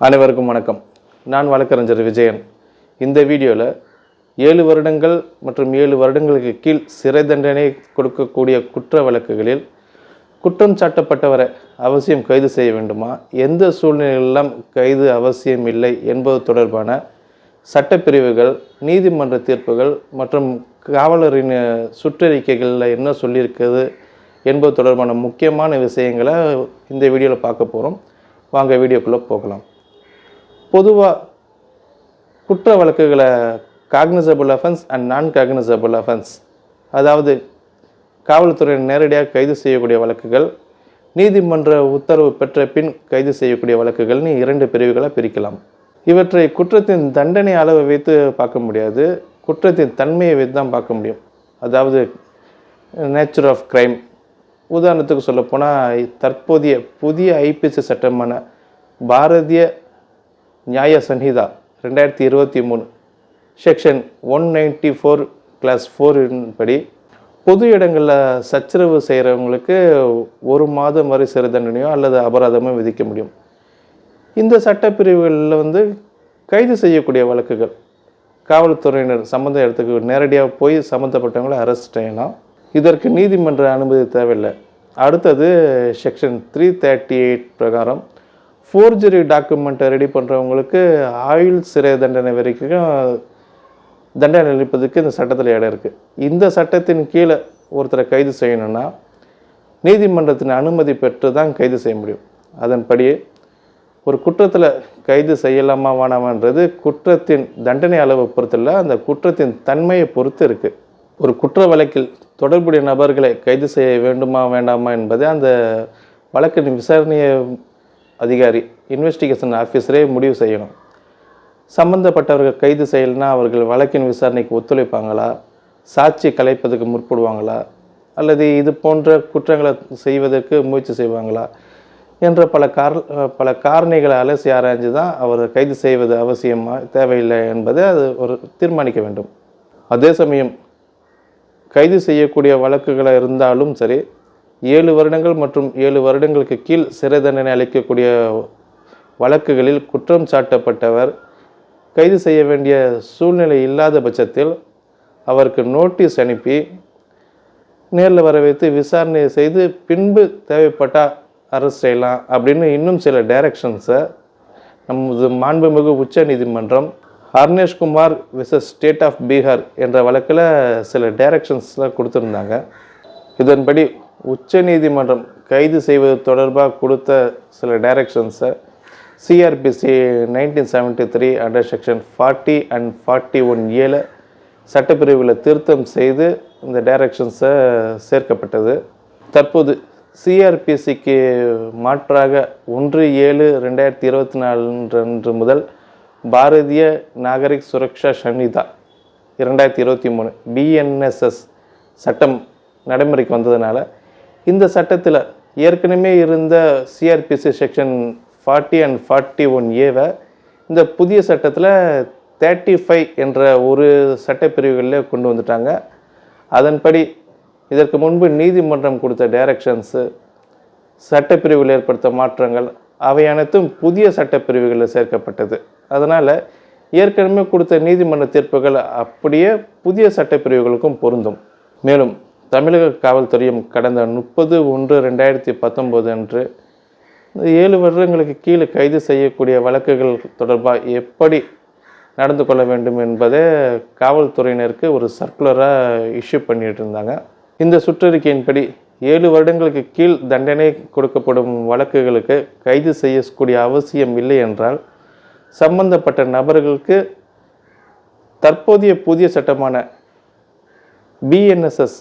அனைவருக்கும் வணக்கம். நான் வழக்கறிஞர் விஜயன். இந்த வீடியோவில் 7 வருடங்கள் மற்றும் 7 வருடங்களுக்கு கீழ் சிறை தண்டனை கொடுக்கக்கூடிய குற்ற வழக்குகளில் குற்றம் சாட்டப்பட்டவரை அவசியம் கைது செய்ய வேண்டுமா, எந்த சூழ்நிலைகளெல்லாம் கைது அவசியம் இல்லை என்பது தொடர்பான சட்டப்பிரிவுகள், நீதிமன்ற தீர்ப்புகள் மற்றும் காவலரின் சுற்றறிக்கைகளில் என்ன சொல்லியிருக்குது என்பது தொடர்பான முக்கியமான விஷயங்களை இந்த வீடியோவில் பார்க்க போகிறோம். வாங்க வீடியோக்குள்ளே போகலாம். பொதுவாக குற்ற வழக்குகளை காக்னிசபிள் அஃபென்ஸ் அண்ட் நான் காக்னிசபிள் அஃபென்ஸ், அதாவது காவல்துறையினர் நேரடியாக கைது செய்யக்கூடிய வழக்குகள், நீதிமன்ற உத்தரவு பெற்ற பின் கைது செய்யக்கூடிய வழக்குகள்னு 2 பிரிவுகளை பிரிக்கலாம். இவற்றை குற்றத்தின் தண்டனை அளவை வைத்து பார்க்க முடியாது, குற்றத்தின் தன்மையை வைத்து தான் பார்க்க முடியும். அதாவது நேச்சர் ஆஃப் கிரைம். உதாரணத்துக்கு சொல்லப்போனால் தற்போதைய புதிய ஐபிசி சட்டமான பாரதிய நியாய சன்ஹிதா 2023 செக்ஷன் 194 கிளாஸ் 4 படி பொது இடங்களில் சச்சரவு செய்கிறவங்களுக்கு 1 மாதம் வரை சிறை தண்டனையோ அல்லது அபராதமோ விதிக்க முடியும். இந்த சட்டப்பிரிவுகளில் கைது செய்யக்கூடிய வழக்குகள், காவல்துறையினர் சம்மந்த இடத்துக்கு நேரடியாக போய் சம்மந்தப்பட்டவங்களை அரெஸ்ட் செய்யலாம். இதற்கு நீதிமன்ற அனுமதி தேவையில்லை. அடுத்தது செக்ஷன் 338 பிரகாரம் ஃபோர்ஜரி டாக்குமெண்ட்டை ரெடி பண்ணுறவங்களுக்கு ஆயுள் சிறை தண்டனை வரைக்கும் தண்டனை அளிப்பதுக்கு இந்த சட்டத்தில் இடம் இருக்குது. இந்த சட்டத்தின் கீழே ஒருத்தரை கைது செய்யணும்னா நீதிமன்றத்தின் அனுமதி பெற்று தான் கைது செய்ய முடியும். அதன்படி ஒரு குற்றத்தில் கைது செய்யலாமா வேணாமான்றது குற்றத்தின் தண்டனை அளவை பொறுத்தில்லை, அந்த குற்றத்தின் தன்மையை பொறுத்து இருக்குது. ஒரு குற்ற வழக்கில் தொடர்புடைய நபர்களை கைது செய்ய வேண்டுமா வேண்டாமா என்பதை அந்த வழக்கின் விசாரணையை அதிகாரி, இன்வெஸ்டிகேஷன் ஆஃபீஸரே முடிவு செய்யணும். சம்பந்தப்பட்டவர்கள் கைது செய்யலைன்னா அவர்கள் வழக்கின் விசாரணைக்கு ஒத்துழைப்பாங்களா, சாட்சி கலைப்பதற்கு முற்படுவாங்களா, அல்லது இது போன்ற குற்றங்களை செய்வதற்கு முயற்சி செய்வாங்களா என்ற பல காரணிகளை அலசி ஆராய்ஞ்சு தான் அவர் கைது செய்வது அவசியமாக தேவையில்லை என்பதை அது ஒரு தீர்மானிக்க வேண்டும். அதே சமயம் கைது செய்யக்கூடிய வழக்குகளாக இருந்தாலும் சரி, 7 வருடங்கள் மற்றும் 7 வருடங்களுக்கு கீழ் சிறை தண்டனை அளிக்கக்கூடிய வழக்குகளில் குற்றம் சாட்டப்பட்டவர் கைது செய்ய வேண்டிய சூழ்நிலை இல்லாத பட்சத்தில் அவருக்கு நோட்டீஸ் அனுப்பி நேரில் வர வைத்து விசாரணை செய்து பின்பு தேவைப்பட்டால் அரெஸ்ட் செய்யலாம் அப்படின்னு இன்னும் சில டைரக்ஷன்ஸை நமது மாண்புமிகு உச்ச நீதிமன்றம் ஹர்னேஷ்குமார் விசஸ் ஸ்டேட் ஆஃப் பீகார் என்ற வழக்கில் சில டைரக்ஷன்ஸ்லாம் கொடுத்துருந்தாங்க. இதன்படி உச்ச நீதிமன்றம் கைது செய்வது தொடர்பாக கொடுத்த சில டைரக்ஷன்ஸை CrPC 1973 under section 40 and 41A சட்டப்பிரிவுகளை திருத்தம் செய்து இந்த டைரக்ஷன்ஸை சேர்க்கப்பட்டது. தற்போது சிஆர்பிசிக்கு மாற்றாக 1/7/2024 முதல் பாரதிய நாகரிக் சுரக்ஷா சன்ஹிதா 2023 BNSS சட்டம் நடைமுறைக்கு வந்ததுனால இந்த சட்டத்தில் ஏற்கனவே இருந்த சிஆர்பிசி செக்ஷன் 40 and 41A இந்த புதிய சட்டத்தில் 35 என்ற ஒரு சட்டப்பிரிவுகளில் கொண்டு வந்துட்டாங்க. அதன்படி இதற்கு முன்பு நீதிமன்றம் கொடுத்த டைரக்ஷன்ஸு, சட்டப்பிரிவுகள் ஏற்படுத்த மாற்றங்கள் அவை அனைத்தும் புதிய சட்டப்பிரிவுகளில் சேர்க்கப்பட்டது. அதனால் ஏற்கனவே கொடுத்த நீதிமன்ற தீர்ப்புகள் அப்படியே புதிய சட்டப்பிரிவுகளுக்கும் பொருந்தும். மேலும் தமிழக காவல்துறையும் கடந்த 30/1/2019 அன்று 7 வருடங்களுக்கு கீழே கைது செய்யக்கூடிய வழக்குகள் தொடர்பாக எப்படி நடந்து கொள்ள வேண்டும் என்பதை காவல்துறையினருக்கு ஒரு சர்க்குலராக இஷ்யூ பண்ணிட்டு இருந்தாங்க. இந்த சுற்றறிக்கையின்படி 7 வருடங்களுக்கு கீழ் தண்டனை கொடுக்கப்படும் வழக்குகளுக்கு கைது செய்யக்கூடிய அவசியம் இல்லை என்றால் சம்பந்தப்பட்ட நபர்களுக்கு தற்போதைய புதிய சட்டமான BNSS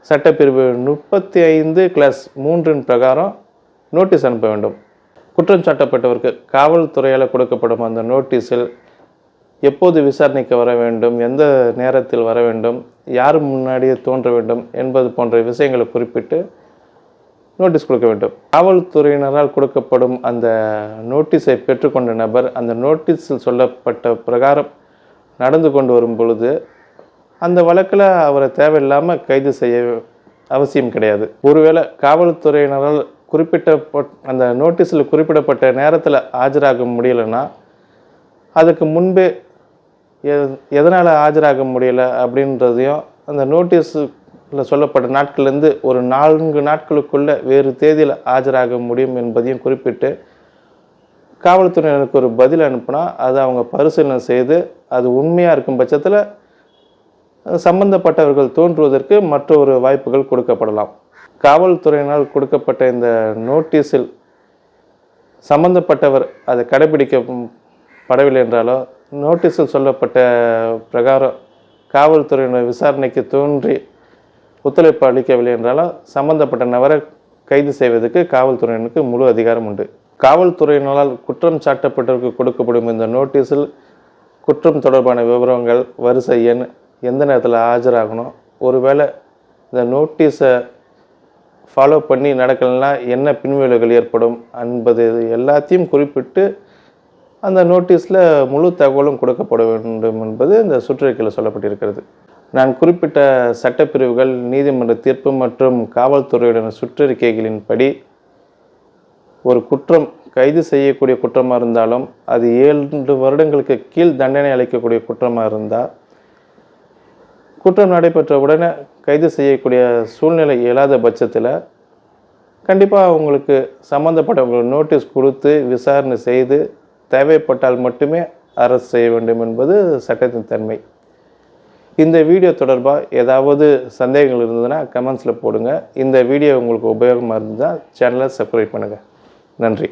சட்டப்பிரிவு 35 கிளாஸ் 3 பிரகாரம் நோட்டீஸ் அனுப்ப வேண்டும். குற்றம் சாட்டப்பட்டவருக்கு காவல்துறையால் கொடுக்கப்படும் அந்த நோட்டீஸில் எப்போது விசாரணைக்கு வர வேண்டும், எந்த நேரத்தில் வர வேண்டும், யார் முன்னாடியே தோன்ற வேண்டும் என்பது போன்ற விஷயங்களை குறிப்பிட்டு நோட்டீஸ் கொடுக்க வேண்டும். காவல்துறையினரால் கொடுக்கப்படும் அந்த நோட்டீஸை பெற்றுக்கொண்ட நபர் அந்த நோட்டீஸில் சொல்லப்பட்ட பிரகாரம் நடந்து கொண்டு வரும் பொழுது அந்த வழக்கில் அவரை தேவையில்லாமல் கைது செய்ய அவசியம் கிடையாது. ஒருவேளை காவல்துறையினரால் அந்த நோட்டீஸில் குறிப்பிடப்பட்ட நேரத்தில் ஆஜராக முடியலைன்னா அதுக்கு முன்பே எதனால் ஆஜராக முடியலை அப்படின்றதையும் அந்த நோட்டீஸில் சொல்லப்பட்ட நாட்கள்லேருந்து ஒரு 4 நாட்களுக்குள்ளே வேறு தேதியில் ஆஜராக முடியும் என்பதையும் குறிப்பிட்டு காவல்துறையினருக்கு ஒரு பதில் அனுப்புனா அதை அவங்க பரிசீலனை செய்து அது உண்மையாக இருக்கும் பட்சத்தில் சம்பந்தப்பட்டவர்கள் தோன்றுவதற்கு மற்றொரு வாய்ப்புகள் கொடுக்கப்படலாம். காவல்துறையினால் கொடுக்கப்பட்ட இந்த நோட்டீஸில் சம்பந்தப்பட்டவர் அதை கடைபிடிக்கப்படவில்லை என்றாலோ நோட்டீஸில் சொல்லப்பட்ட பிரகாரம் காவல்துறையினர் விசாரணைக்கு தோன்றி ஒத்துழைப்பு அளிக்கவில்லை என்றாலும் சம்பந்தப்பட்ட நபரை கைது செய்வதற்கு காவல்துறையினருக்கு முழு அதிகாரம் உண்டு. காவல்துறையினரால் குற்றம் சாட்டப்பட்டவருக்கு கொடுக்கப்படும் இந்த நோட்டீஸில் குற்றம் தொடர்பான விவரங்கள், வரிசை எண், எந்த நேரத்தில் ஆஜராகணும், ஒருவேளை இந்த நோட்டீஸை ஃபாலோ பண்ணி நடக்கலைன்னா என்ன பின்விளைவுகள் ஏற்படும் என்பது எல்லாத்தையும் குறிப்பிட்டு அந்த நோட்டீஸில் முழு தகவலும் கொடுக்கப்பட வேண்டும் என்பது இந்த சுற்றறிக்கையில் சொல்லப்பட்டிருக்கிறது. நான் குறிப்பிட்ட சட்டப்பிரிவுகள், நீதிமன்ற தீர்ப்பு மற்றும் காவல்துறையுடன் சுற்றறிக்கைகளின்படி ஒரு குற்றம் கைது செய்யக்கூடிய குற்றமாக இருந்தாலும் அது 7 வருடங்களுக்கு கீழ் தண்டனை அளிக்கக்கூடிய குற்றமாக இருந்தால் குற்றம் நடைபெற்ற உடனே கைது செய்யக்கூடிய சூழ்நிலை இயலாத பட்சத்தில் கண்டிப்பாக அவங்களுக்கு சம்மந்தப்பட்டவங்களுக்கு நோட்டீஸ் கொடுத்து விசாரணை செய்து தேவைப்பட்டால் மட்டுமே அரெஸ்ட் செய்ய வேண்டும் என்பது சட்டத்தின் தன்மை. இந்த வீடியோ தொடர்பாக ஏதாவது சந்தேகங்கள் இருந்ததுன்னா கமெண்ட்ஸில் போடுங்க. இந்த வீடியோ உங்களுக்கு உபயோகமாக இருந்தால் சேனலை சப்ஸ்கிரைப் பண்ணுங்கள். நன்றி.